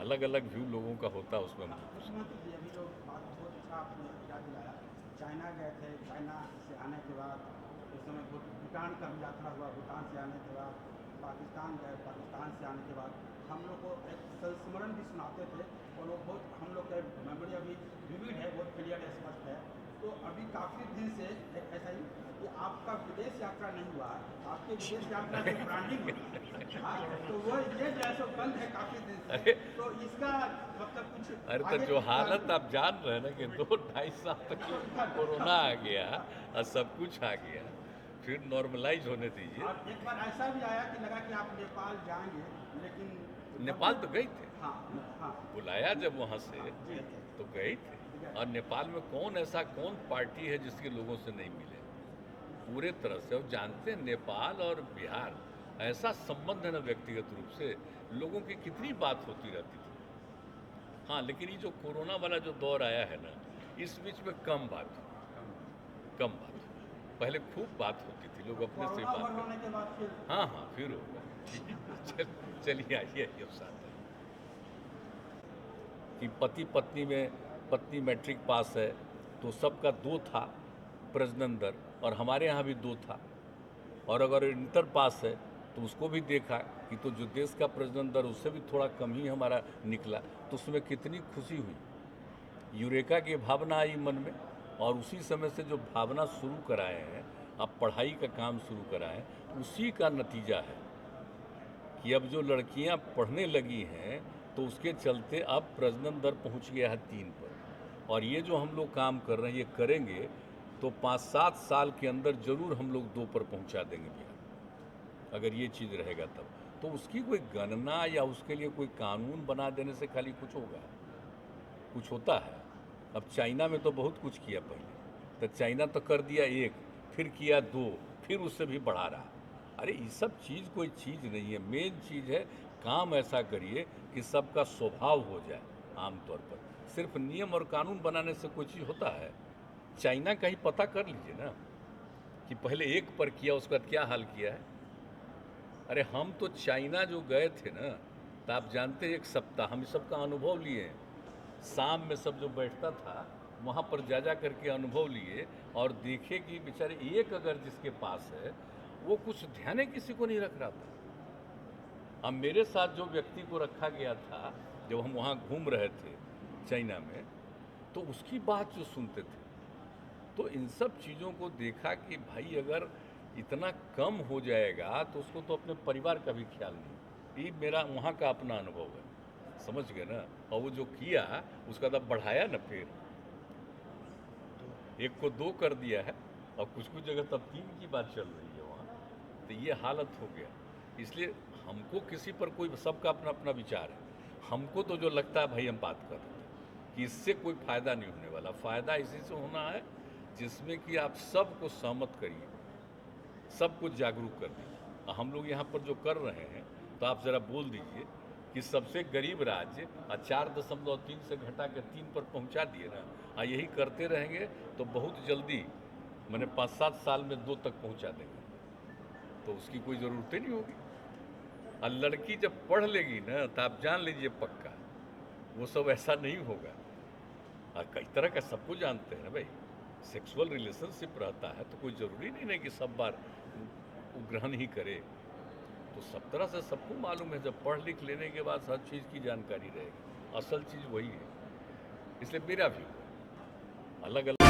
अलग अलग व्यू लोगों का होता है उसमें हमको कुछ नहीं। मुख्यमंत्री जी अभी जो बात बहुत अच्छा आपने याद दिलाया, चाइना गए थे, चाइना से आने के बाद उस समय भूटान का भी यात्रा हुआ, भूटान से आने के बाद पाकिस्तान गए, पाकिस्तान से आने के बाद हम लोग को एक संस्मरण भी सुनाते थे और वो बहुत हम लोग का मेमोरी अभी विविड है, बहुत क्लियर स्पष्ट है। तो अभी काफ़ी दिन से एक ऐसा ही कि आपका विदेश यात्रा नहीं हुआ, आपके विदेश यात्रा से ब्रांडिंग हुआ। हाँ, तो वो ये जो है सो बंद है काफ़ी दिन से, अरे तो इसका मतलब कुछ अरे तो आगे जो की हालत प्लानिंग। आप जान रहे हैं ना कि 2-2.5 साल तक कोरोना आ गया और सब कुछ आ गया, फिर नॉर्मलाइज होने दीजिए। और एक बार ऐसा भी आया कि लगा कि आप नेपाल जाएंगे, लेकिन नेपाल तब तो गए थे, हाँ हाँ बुलाया जब वहाँ से जी तो गए थे। और नेपाल में कौन ऐसा कौन पार्टी है जिसके लोगों से नहीं मिले पूरे तरह से। और जानते हैं नेपाल और बिहार ऐसा संबंध है ना, व्यक्तिगत रूप से लोगों की कितनी बात होती रहती थी। हाँ, लेकिन ये जो कोरोना वाला जो दौर आया है ना, इस बीच में कम बात कम बात हुई। पहले खूब बात होती थी, लोग अपने से ही कोरोना बात ओवर होने करते। के बाद फिर हाँ हाँ, फिर होगा। ठीक है, चलिए आइए आइए साथ है कि पति पत्नी में पत्नी मैट्रिक पास है तो सबका 2 था प्रजनन दर, और हमारे यहाँ भी 2 था। और अगर इंटर पास है तो उसको भी देखा कि तो जो देश का प्रजनन दर उससे भी थोड़ा कम ही हमारा निकला, तो उसमें कितनी खुशी हुई, यूरेका की भावना आई मन में। और उसी समय से जो भावना शुरू कराए हैं, अब पढ़ाई का काम शुरू कराए, उसी का नतीजा है कि अब जो लड़कियां पढ़ने लगी हैं तो उसके चलते अब प्रजनन दर पहुंच गया है 3 पर। और ये जो हम लोग काम कर रहे हैं, ये करेंगे तो 5-7 साल के अंदर जरूर हम लोग 2 पर पहुंचा देंगे बिहार, अगर ये चीज़ रहेगा तब। तो उसकी कोई गणना या उसके लिए कोई कानून बना देने से खाली कुछ होगा, कुछ होता है। अब चाइना में तो बहुत कुछ किया पहले, तो चाइना तो कर दिया 1, फिर किया 2, फिर उससे भी बढ़ा रहा। अरे ये सब चीज़ कोई चीज़ नहीं है, मेन चीज़ है काम ऐसा करिए कि सबका स्वभाव हो जाए। आमतौर पर सिर्फ नियम और कानून बनाने से कोई चीज़ होता है। चाइना का ही पता कर लीजिए ना कि पहले 1 पर किया, उसके बाद क्या हाल किया है। अरे हम तो चाइना जो गए थे ना, तो आप जानते हैं 1 सप्ताह हम सबका अनुभव लिए हैं। शाम में सब जो बैठता था वहाँ पर जा करके अनुभव लिए और देखे कि बेचारे एक अगर जिसके पास है वो कुछ ध्यान ही किसी को नहीं रख रहा था। अब मेरे साथ जो व्यक्ति को रखा गया था जब हम वहाँ घूम रहे थे चाइना में, तो उसकी बात जो सुनते थे, तो इन सब चीज़ों को देखा कि भाई अगर इतना कम हो जाएगा तो उसको तो अपने परिवार का भी ख्याल नहीं। ये मेरा वहाँ का अपना अनुभव है, समझ गए ना। और वो जो किया उसका तब बढ़ाया ना, फिर 1 को 2 कर दिया है और कुछ कुछ जगह तब 3 की बात चल रही है वहाँ। तो ये हालत हो गया। इसलिए हमको किसी पर कोई, सबका अपना अपना विचार है। हमको तो जो लगता है भाई हम बात कर रहे हैं कि इससे कोई फ़ायदा नहीं होने वाला। फ़ायदा इसी से होना है जिसमें कि आप सबको सहमत करिए, सबको जागरूक कर दीजिए। हम लोग यहाँ पर जो कर रहे हैं, तो आप ज़रा बोल दीजिए कि सबसे गरीब राज्य 4.3 से घटा के 3 पर पहुँचा दिए ना, और यही करते रहेंगे तो बहुत जल्दी, मैंने 5-7 साल में 2 तक पहुँचा देंगे, तो उसकी कोई ज़रूरत ही नहीं होगी। और लड़की जब पढ़ लेगी ना, तो आप जान लीजिए पक्का वो सब ऐसा नहीं होगा। और कई तरह का सबको जानते हैं ना भाई, सेक्सुअल रिलेशनशिप रहता है तो कोई ज़रूरी नहीं है कि सब बार वो ग्रहण ही करे। तो सब तरह से सबको मालूम है, जब पढ़ लिख लेने के बाद हर चीज़ की जानकारी रहेगी, असल चीज़ वही है। इसलिए मेरा व्यू अलग अलग